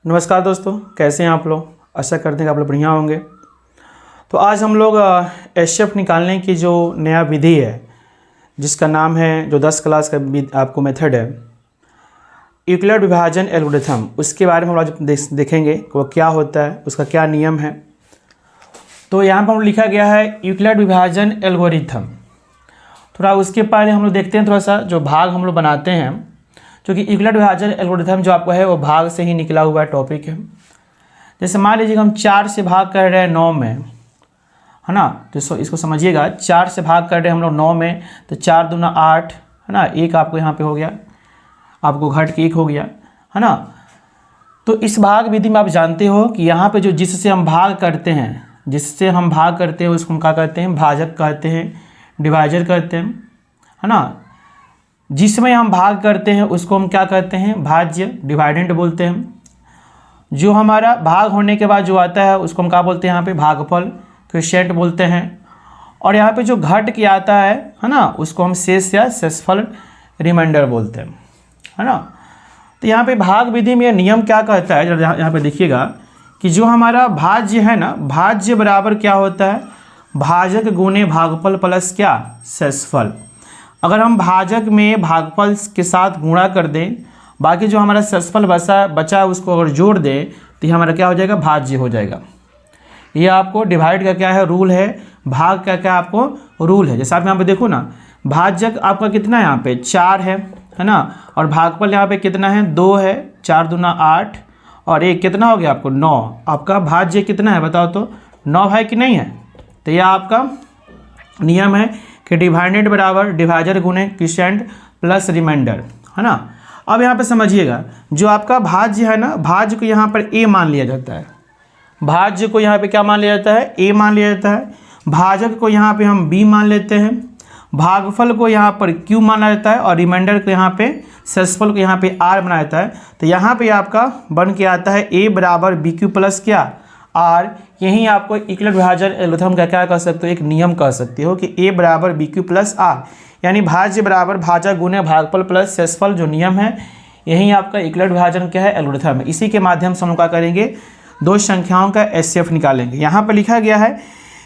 नमस्कार दोस्तों, कैसे हैं आप लोग। आशा करते हैं कि आप लोग बढ़िया होंगे। तो आज हम लोग एचसीएफ निकालने की जो नया विधि है जिसका नाम है, जो 10 क्लास का आपको मेथड है, यूक्लिड विभाजन एल्गोरिथम, उसके बारे में हम आज देखेंगे कि वो क्या होता है, उसका क्या नियम है। तो यहाँ पर हम लिखा गया है यूक्लिड विभाजन एल्गोरिथम। थोड़ा उसके पहले हम लोग देखते हैं थोड़ा सा जो भाग हम लोग बनाते हैं, क्योंकि यूक्लिड विभाजन एल्गोरिथम जो आपको है वो भाग से ही निकला हुआ टॉपिक है। जैसे मान लीजिए हम 4 से भाग कर रहे हैं 9 में, है ना। तो इसको समझिएगा, 4 से भाग कर रहे हैं हम लोग 9 में, तो 4 दूना 8, है ना। एक आपको यहाँ पे हो गया, आपको घट के 1 हो गया, है ना। तो इस भाग विधि में आप जानते हो कि यहाँ पे जो जिससे हम भाग करते हैं उसको हम क्या कहते हैं, भाजक कहते हैं, डिवाइजर कहते हैं, है ना। जिसमें हम भाग करते हैं उसको हम क्या कहते हैं, भाज्य, डिवाइडेंट बोलते हैं। जो हमारा भाग होने के बाद जो आता है उसको हम क्या बोलते हैं, यहाँ पे भागफल, क्वोशिएंट बोलते हैं। और यहाँ पे जो घट के आता है ना, उसको हम शेष या शेषफल, रिमाइंडर बोलते हैं, है ना। तो यहाँ पे भाग विधि में नियम क्या कहता है, जब यहाँ पे देखिएगा कि जो हमारा भाज्य है ना, भाज्य बराबर क्या होता है, भाजक गुणे भागफल प्लस क्या, शेषफल। अगर हम भाजक में भागफल के साथ गुणा कर दें, बाकी जो हमारा शेषफल बचा है उसको अगर जोड़ दें, तो ये हमारा क्या हो जाएगा, भाज्य हो जाएगा। ये आपको डिवाइड का क्या है, रूल है। भाग का क्या आपको रूल है। जैसे आप यहाँ पे देखो ना, भाजक आपका कितना है, यहाँ पे 4 है ना। और भागफल यहाँ पे कितना है, 2 है। 4 दूना 8 और 1 कितना हो गया आपको 9। आपका भाज्य कितना है बताओ तो, 9 है कि नहीं है। तो यह आपका नियम है कि डिवाइडेंट बराबर डिवाइजर गुणे क्वोशिएंट प्लस रिमाइंडर, है ना। अब यहाँ पे समझिएगा, जो आपका भाज्य है ना, भाज्य को यहाँ पर a मान लिया जाता है। भाज्य को यहाँ पे क्या मान लिया जाता है, a मान लिया जाता है। भाजक को यहाँ पे हम b मान लेते हैं। भागफल को यहाँ पर q माना जाता है और रिमाइंडर को यहाँ पे, शेषफल को यहाँ पे r माना जाता है। तो यहाँ पे आपका बन के आता है a बराबर बी क्यू प्लस क्या, r। यही आपको यूक्लिड विभाजन एल्गोरिथम का क्या कह सकते हो, एक नियम कह सकते हो कि a बराबर बी क्यू प्लस r, यानी भाज्य बराबर भाजक गुणे भागफल प्लस शेषफल, जो नियम है यही आपका यूक्लिड विभाजन क्या है, एल्गोरिथम है। इसी के माध्यम से हम क्या करेंगे, 2 संख्याओं का एचसीएफ निकालेंगे। यहाँ पर लिखा गया है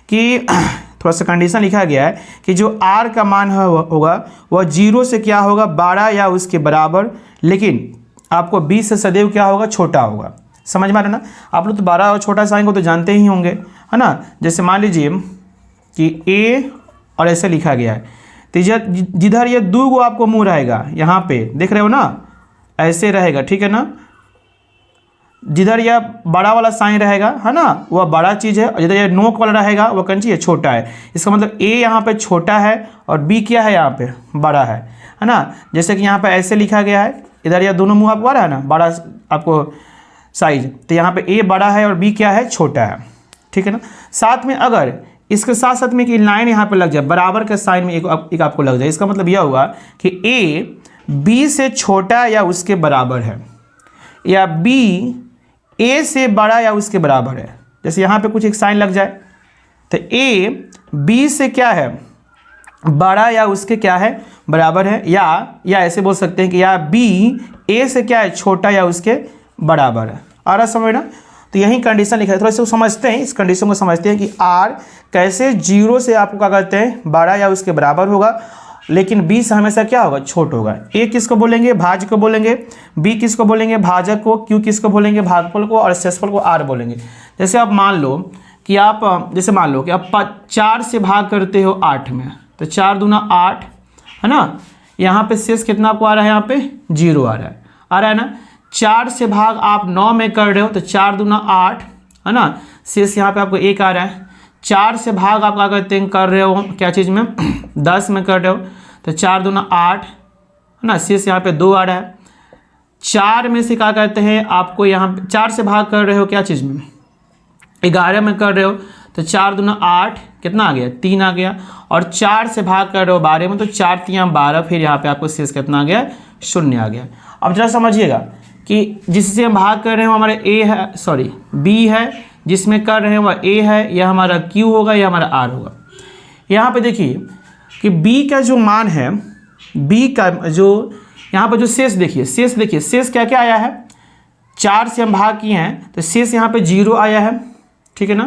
कि थोड़ा सा कंडीशन लिखा गया है कि जो r का मान होगा वह 0 से क्या होगा, 12 या उसके बराबर, लेकिन आपको 20 से सदैव क्या होगा, छोटा होगा। समझ में आ रहा ना। आप लोग तो 12 और छोटा साइन को तो जानते ही होंगे, है ना। जैसे मान लीजिए कि a और ऐसे लिखा गया है, तो जिधर ये 2 गो आपको मुँह रहेगा, यहाँ पे देख रहे हो ना, ऐसे रहेगा, ठीक है ना। जिधर यह बड़ा वाला साइन रहेगा, है ना, वह बड़ा चीज़ है, और जिधर यह नोक वाला रहेगा वह कौन चीज़ है, छोटा है। इसका मतलब a यहाँ पे छोटा है और b क्या है, यहाँ पे बड़ा है ना। जैसे कि यहाँ पे ऐसे लिखा गया है, इधर यह दोनों मुँह आपको आ रहा है ना, बड़ा आपको साइज, तो यहाँ पे a बड़ा है और b क्या है, छोटा है, ठीक है ना। साथ में अगर इसके साथ साथ में एक लाइन यहाँ पे लग जाए, बराबर के साइन में एक आपको लग जाए, इसका मतलब यह हुआ कि a b से छोटा या उसके बराबर है, या b a से बड़ा या उसके बराबर है। जैसे यहाँ पे कुछ एक साइन लग जाए, तो a b से क्या है, बड़ा या उसके क्या है, बराबर है, या ऐसे बोल सकते हैं कि या b a से क्या है, छोटा या उसके बराबर है। आ रहा समझ ना। तो यही कंडीशन लिखा है, थोड़ा सा समझते हैं, इस कंडीशन को समझते हैं कि r कैसे 0 से आपको क्या कहते हैं, बड़ा या उसके बराबर होगा, लेकिन b से हमेशा क्या होगा, छोट होगा। a किसको बोलेंगे, भाज्य को बोलेंगे, b किसको बोलेंगे, भाजक को, q किसको बोलेंगे, भागफल को, और शेषफल को r बोलेंगे। जैसे आप मान लो कि आप, जैसे मान लो कि आप 4 से भाग करते हो 8 में, तो 4 दूना 8, है ना। यहाँ पे शेष कितना आपको आ रहा है, यहाँ पे 0 आ रहा है ना। 4 से भाग आप 9 में कर रहे हो, तो 4 दूना 8, है ना। शेष यहाँ पे आपको 1 आ रहा है। 4 से भाग आप क्या कहते हैं, कर रहे हो क्या चीज़ में, 10 में कर रहे हो, तो 4 दूना 8, है ना। शेष यहाँ पे 2 आ रहा है। 4 में से क्या कहते हैं, आपको यहाँ 4 से भाग कर रहे हो क्या चीज़ में, 11 में कर रहे हो, तो 4 दूना 8 कितना आ गया, 3 आ गया। और 4 से भाग कर रहे हो 12 में, तो 4 3 12, फिर यहाँ पे आपको शेष कितना आ गया, 0 आ गया। अब जरा समझिएगा कि जिससे हम भाग कर रहे हैं हमारे a है, सॉरी b है, जिसमें कर रहे हैं वह a है, यह हमारा q होगा, यह हमारा r होगा। यहाँ पे देखिए कि b का जो मान है, b का जो यहाँ पर जो शेष देखिए, शेष क्या क्या आया है, 4 से हम भाग किए हैं तो शेष यहाँ पे 0 आया है, ठीक है ना।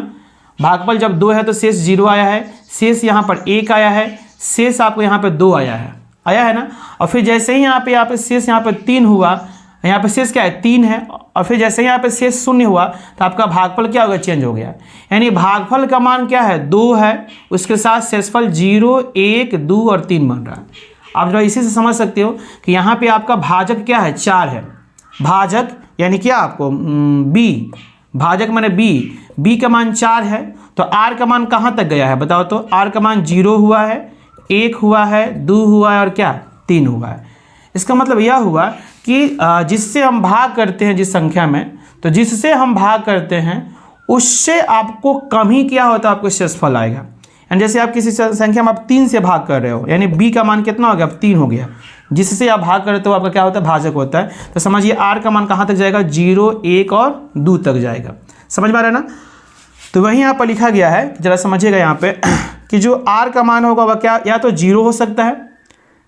भागफल जब 2 है तो शेष 0 आया है, शेष यहाँ पर 1 आया है, शेष आपको यहाँ पे 2 आया है ना। और फिर जैसे ही यहाँ पे शेष यहाँ पे 3 हुआ, यहाँ पे शेष क्या है 3 है, और फिर जैसे ही यहाँ पे शेष 0 हुआ तो आपका भागफल क्या हो गया, चेंज हो गया। यानी भागफल का मान क्या है 2 है, उसके साथ शेषफल 0, 1, 2 और 3 बन रहा है। आप जो इसी से समझ सकते हो कि यहाँ पे आपका भाजक क्या है 4 है। भाजक यानी क्या आपको b, भाजक माने b का मान 4 है, तो r का मान कहाँ तक गया है बताओ तो। r का मान 0 हुआ है, 1 हुआ है, 2 हुआ है और क्या 3 हुआ है। इसका मतलब यह हुआ कि जिससे हम भाग करते हैं जिस संख्या में, तो जिससे हम भाग करते हैं उससे आपको कम ही क्या होता है, आपको शेषफल आएगा। यानी जैसे आप किसी संख्या में आप 3 से भाग कर रहे हो, यानी b का मान कितना हो गया, अब 3 हो गया। जिससे आप भाग करते हो आपका क्या होता है, भाजक होता है। तो समझिए r का मान कहाँ तक जाएगा, 0, 1 और 2 तक जाएगा। समझ में आ रहा है ना। तो वहीं यहाँ पर लिखा गया है, जरा समझिएगा यहाँ पे कि जो r का मान होगा वह क्या, या तो 0 हो सकता है,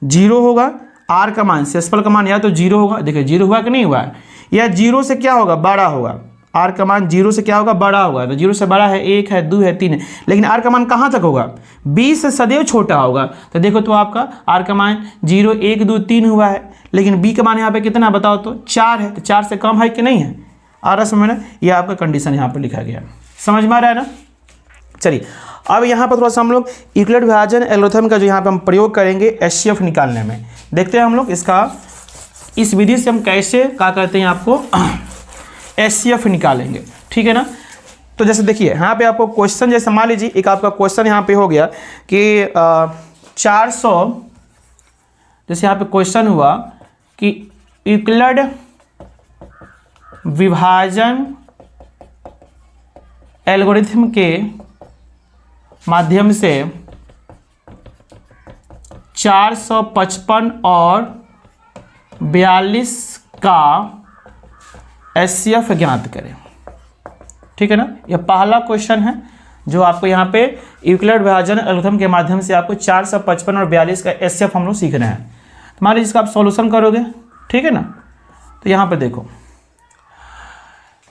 0 होगा r का मान, शेषफल का मान या तो 0 होगा, देखिए 0 हुआ कि नहीं हुआ है, या 0 से क्या होगा, बड़ा होगा। r का मान 0 से क्या होगा, बड़ा होगा। तो 0 से बड़ा है 1 है, 2 है, 3 है, लेकिन r का मान कहाँ तक होगा, 20 से सदैव छोटा होगा। तो देखो तो आपका r का मान 0, 1, 2, 3 हुआ है, लेकिन b का मान यहाँ पे कितना बताओ तो 4 है। तो 4 से कम है कि नहीं है, आ रहा समझ में। ये आपका कंडीशन यहाँ पर लिखा गया, समझ में आ रहा है ना। चलिए अब यहाँ पर थोड़ा सा हम लोग यूक्लिड विभाजन एल्गोरिथम का जो यहाँ पे हम प्रयोग करेंगे एचसीएफ निकालने में। देखते हैं हम लोग इसका, इस विधि से हम कैसे क्या करते हैं, आपको एचसीएफ निकालेंगे, ठीक है ना। तो जैसे देखिए यहाँ पे आपको क्वेश्चन, जैसे मान लीजिए एक आपका क्वेश्चन यहाँ पे हो गया कि 400, जैसे यहाँ पे क्वेश्चन हुआ कि यूक्लिड विभाजन एल्गोरिथम के माध्यम से 455 और 42 का एचसीएफ ज्ञात करें, ठीक है ना। यह पहला क्वेश्चन है जो आपको यहाँ पे यूक्लिड विभाजन एल्गोरिथम के माध्यम से आपको 455 और 42 का एचसीएफ हम लोग सीख रहे हैं। तो मान लीजिए इसका आप सॉल्यूशन करोगे, ठीक है ना। तो यहाँ पे देखो,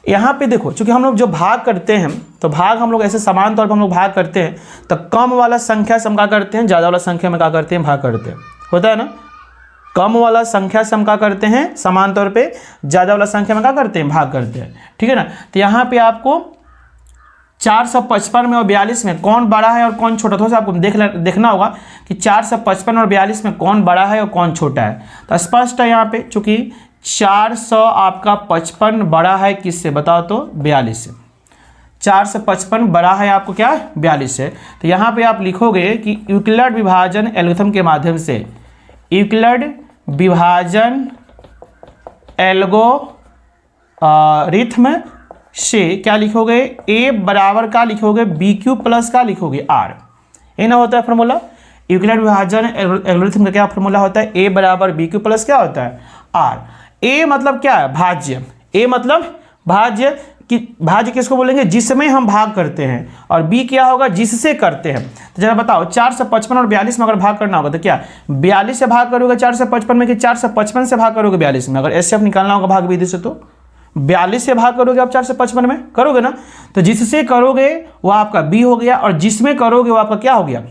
यहाँ पे देखो, चूंकि हम लोग जो भाग करते हैं तो भाग हम लोग ऐसे समान तौर पर हम लोग भाग करते हैं, तो कम वाला संख्या से हम क्या करते हैं, ज़्यादा वाला संख्या में क्या करते हैं, भाग करते हैं, होता है ना। कम वाला संख्या से हम क्या करते हैं, समान तौर पे ज़्यादा वाला संख्या में क्या करते हैं, भाग करते हैं, ठीक है ना। तो यहाँ पे आपको 455 में और 42 में कौन बड़ा है और कौन छोटा, थोड़ा सा आपको देखना होगा कि 455 और 42 में कौन बड़ा है और कौन छोटा है। तो स्पष्ट है यहाँ पे, चूँकि 400 आपका 55 बड़ा है किससे बताओ तो, 42 से। 455 बड़ा है आपको क्या, 42 से। तो यहाँ पे आप लिखोगे कि यूक्लिड विभाजन एल्गोरिथम के माध्यम से, यूक्लिड विभाजन एल्गोरिथम से क्या लिखोगे, a बराबर का लिखोगे BQ प्लस का लिखोगे R। ये ना होता है फॉर्मूला, यूक्लिड विभाजन एल्गोरिथम का क्या फॉर्मूला होता है, a बराबर BQ प्लस क्या होता है R। a मतलब क्या है, भाज्य। a मतलब भाज्य, कि भाज्य किसको बोलेंगे, जिसमें हम भाग करते हैं, और b क्या होगा, जिससे करते हैं। तो जरा बताओ 455 और 42 में अगर भाग करना होगा तो क्या 42 से भाग करोगे 455 में, कि 455 से भाग करोगे 42 में। अगर एचसीएफ निकालना होगा भाग विधि से तो 42 से भाग करोगे आप 455 में, करोगे ना। तो जिससे करोगे वो आपका b हो गया, और जिसमें करोगे वो आपका क्या हो गया,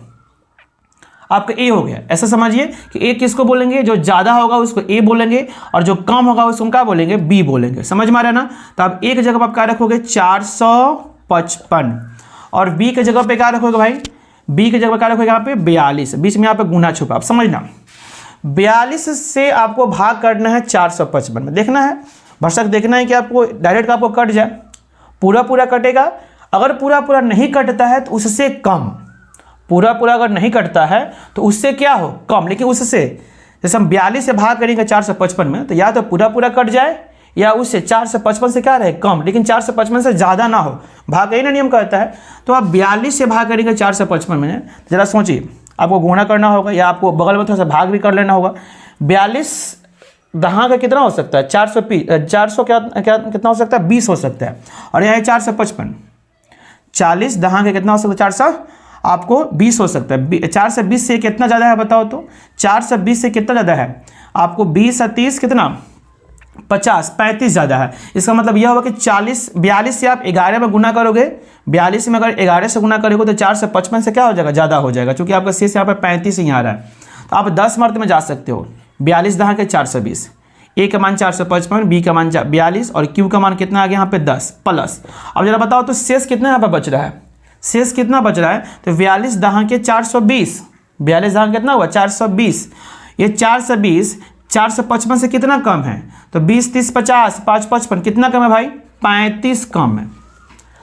आपका a हो गया। ऐसा समझिए कि a किसको बोलेंगे, जो ज़्यादा होगा उसको a बोलेंगे, और जो कम होगा उसको क्या बोलेंगे, b बोलेंगे। समझ में आ रहा है ना। तो आप a की जगह पर आप क्या रखोगे, 455, और b की जगह पे क्या रखोगे भाई, b की जगह पर क्या रखोगे यहाँ पे 42, बीच में यहाँ पे गुना छुपा। आप समझना 42 से आपको भाग करना है 455 में, देखना है भरसक देखना है कि आपको डायरेक्ट आपको कट जाए, पूरा पूरा कटेगा। अगर पूरा पूरा नहीं कटता है तो उससे कम, पूरा पूरा अगर नहीं कटता है तो उससे क्या हो, कम। लेकिन उससे, जैसे हम 42 से भाग करेंगे 455 में, तो या तो पूरा पूरा कट जाए या उससे 455 से क्या रहे, कम, लेकिन 455 से ज़्यादा ना हो। भाग यही ना नियम कहता है। तो आप 42 से भाग करेंगे 455 में, ज़रा सोचिए, आपको गुणा करना होगा या आपको बगल में थोड़ा सा भाग भी कर लेना होगा। 42 दहाँ का कितना हो सकता है, 400 कितना हो सकता है, 20 हो सकता है, और यह है 455। 40 दहाँ का कितना हो सकता है, 400 आपको 20 हो सकता है। 420 से कितना ज़्यादा है बताओ तो, 420 से कितना ज़्यादा है आपको, 20 और 30 कितना 50, 35 ज़्यादा है। इसका मतलब यह होगा कि 42 से आप 11 में गुना करोगे, 42 में अगर 11 से गुना करोगे तो 4 से 55 से क्या हो जाएगा, ज़्यादा हो जाएगा, क्योंकि आपका शेष यहाँ पर 35 ही आ रहा है। तो आप 10 मर्त में जा सकते हो। 42 दहा के 420, ए का मान 455, बी का मान 42 और क्यू का मान कितना आ गया यहाँ पे 10 प्लस। अब जरा बताओ तो शेष कितना यहाँ पर बच रहा है, शेष कितना बच रहा है, तो 42 दहा के 420, 42 दहा कितना हुआ 420, ये 420 455 से कितना कम है, तो 20 30 50 5 55 कितना कम है भाई, 35 कम है।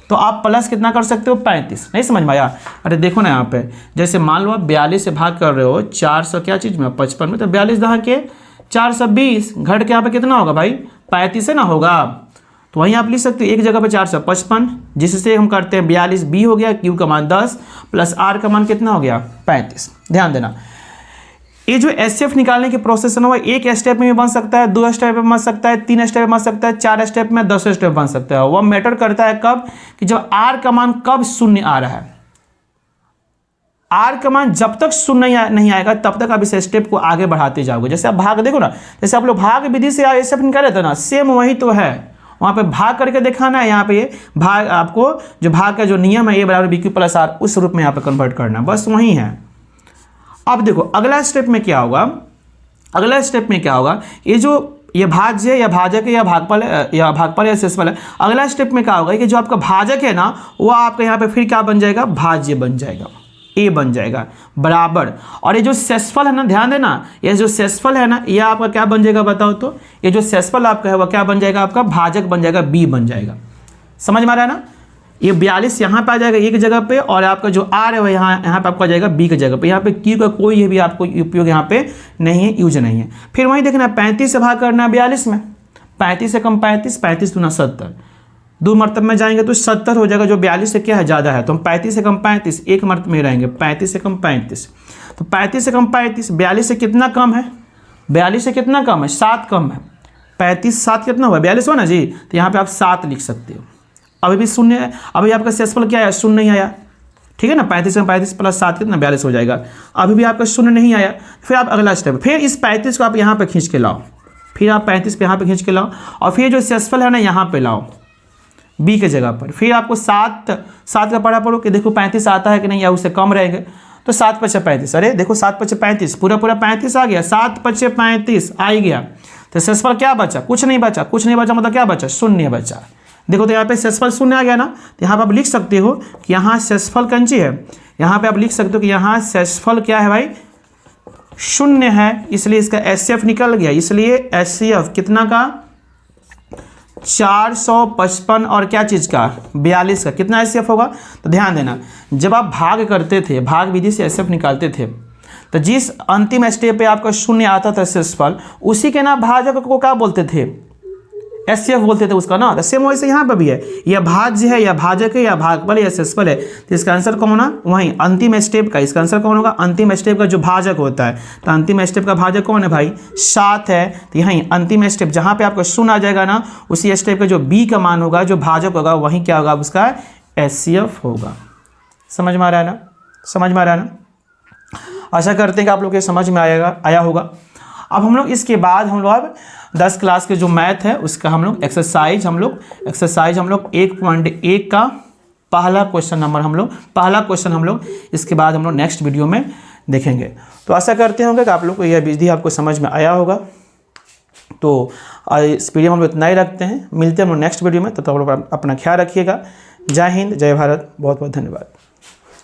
तो आप प्लस कितना कर सकते हो, 35। नहीं समझ में आया? अरे देखो ना यहाँ पे, जैसे मान लो आप 42 से भाग कर रहे हो 400 क्या चीज़ में 55 में, तो 42 दहा के 420 घट के यहाँ पे कितना होगा भाई, 35 से ना होगा। तो वहीं आप लिख सकते हो एक जगह पे 455, जिससे हम करते हैं 42 बी हो गया, क्यू का मान 10 प्लस आर का मान कितना हो गया 35। ध्यान देना, ये जो एचसीएफ निकालने की प्रोसेस है ना, वो एक स्टेप में भी बन सकता है, 2 स्टेप में बन सकता है, 3 स्टेप में बन सकता है, 4 स्टेप में, 10 स्टेप बन सकता है। वह मैटर करता है कब, कि जब आर का मान कब शून्य आ रहा है। आर का मान जब तक शून्य नहीं आएगा तब तक आप इस स्टेप को आगे बढ़ाते जाओगे। जैसे आप भाग देखो ना, जैसे आप लोग भाग विधि से एचसीएफ निकाले थे ना, सेम वही तो है। वहाँ पे भाग करके दिखाना है, यहाँ पे भाग आपको जो भाग का जो नियम है, ए बराबर बी क्यू प्लस आर, उस रूप में यहाँ पे कन्वर्ट करना, बस वही है। अब देखो अगला स्टेप में क्या होगा, अगला स्टेप में क्या होगा, ये भाज्य या भाजक है या भागफल या शेषफल है। अगला स्टेप में क्या होगा कि जो आपका भाजक है ना, वो आपका यहाँ पे फिर क्या बन जाएगा, भाज्य बन जाएगा, ए बन जाएगा बराबर। और ये जो शेषफल है ना, ध्यान देना, ये जो शेषफल है ना, ये आपका क्या बन जाएगा बताओ तो, ये जो शेषफल आपका है वो क्या बन जाएगा, आपका भाजक बन जाएगा, बी बन जाएगा। समझ में आ रहा है ना? ये 42 यहाँ पे आ जाएगा एक जगह पे, और आपका जो आर है वो यहाँ पे आपको आ जाएगा बी की जगह पे। यहाँ पे क्यू का कोई भी आपको उपयोग यहाँ पे नहीं है, यूज नहीं है। फिर वहीं देखना 35 से भाग करना है 42 में, 35 से कम 35, 35 दूना 70, 2 मरतब में जाएंगे तो 70 हो जाएगा, जो 42 से क्या है ज़्यादा है। तो हम 35 से कम 35 एक मरतब में रहेंगे, 35 से कम 35, तो 35 से कम 35, 42 से कितना कम है, 42 से कितना कम है, 7 कम है। 35 7 कितना हुआ, 42 हुआ ना जी, तो यहाँ पे आप 7 लिख सकते हो। अभी भी शून्य है, अभी आपका शेषफल क्या है, शून्य नहीं आया, ठीक है ना। 35 में 35 प्लस 7 कितना 42 हो जाएगा। अभी भी आपका शून्य नहीं आया, फिर आप अगला स्टेप, फिर इस 35 को आप यहाँ पे खींच के लाओ, फिर आप 35 पे यहाँ पे खींच के लाओ, और फिर जो शेषफल है ना यहाँ पे लाओ बी के जगह पर। फिर आपको 7 का पढ़ा पड़ो कि देखो 35 आता है कि नहीं, या उससे कम रहेंगे। तो 7 × 5 = 35, अरे देखो 7 × 5 = 35, पूरा 35 आ गया, 7 × 5 = 35 आ ही गया। तो शेषफल क्या बचा, कुछ नहीं बचा, कुछ नहीं बचा मतलब क्या बचा, शून्य बचा। देखो तो यहाँ पे शेषफल शून्य आ गया ना, तो यहाँ पे आप लिख सकते हो कि यहाँ शेषफल कंची है, यहाँ पे आप लिख सकते हो कि यहाँ शेषफल क्या है भाई, शून्य है, इसलिए इसका एचसीएफ निकल गया। इसलिए एचसीएफ कितना का, 455 और क्या चीज़ का, 42 का कितना एचसीएफ होगा। तो ध्यान देना, जब आप भाग करते थे, भाग विधि से एचसीएफ निकालते थे, तो जिस अंतिम स्टेप पे आपका शून्य आता था शेषफल, उसी के ना भाजक को क्या बोलते थे, एचसीएफ बोलते थे उसका ना। तो सेम वैसे यहाँ पर भी है, यह भाज्य है या भाजक है या भागफल या शेषफल है, तो इसका आंसर कौन होना, वहीं अंतिम स्टेप का इसका आंसर कौन होगा, अंतिम स्टेप का जो भाजक होता है। तो अंतिम स्टेप का भाजक कौन है भाई, 7 है। तो यहीं अंतिम स्टेप जहाँ पे आपका शून्य आ जाएगा ना, उसी स्टेप का जो बी का मान होगा, जो भाजक होगा, वहीं क्या होगा, उसका एचसीएफ होगा। समझ में आ रहा है ना, समझ में आ रहा है ना। आशा करते हैं कि आप लोग के समझ में आया होगा। अब हम लोग इसके बाद हम लोग अब 10 क्लास के जो मैथ है उसका हम लोग एक्सरसाइज 1.1 का पहला क्वेश्चन हम लोग इसके बाद हम लोग नेक्स्ट वीडियो में देखेंगे। तो आशा करते होंगे कि आप लोग को यह विधि आपको समझ में आया होगा। तो इस वीडियो में हम लोग इतना ही रखते हैं, मिलते हैं हम लोग नेक्स्ट वीडियो में। तो आप लोग अपना ख्याल रखिएगा। जय हिंद, जय भारत, बहुत बहुत धन्यवाद।